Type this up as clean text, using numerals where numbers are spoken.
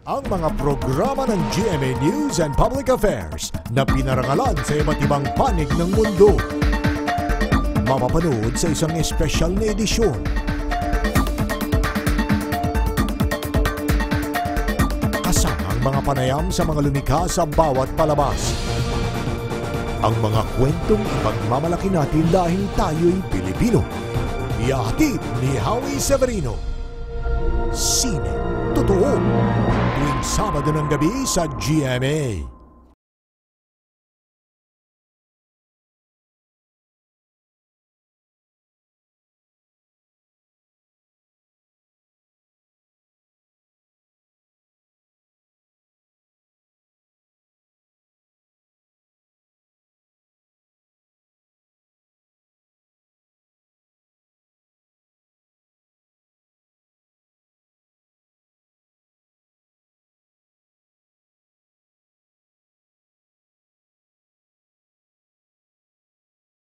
ang mga programa ng GMA News and Public Affairs na pinarangalan sa iba't ibang panig ng mundo. Mapapanood sa isang espesyal na edisyon. Kasama ang mga panayam sa mga lumikha sa bawat palabas. Ang mga kwentong ipagmamalaki natin dahil tayo'y Pilipino. Ihahatid ni Howie Severino. Sine Totoo. Tuwing Sabado ng gabi sa GMA.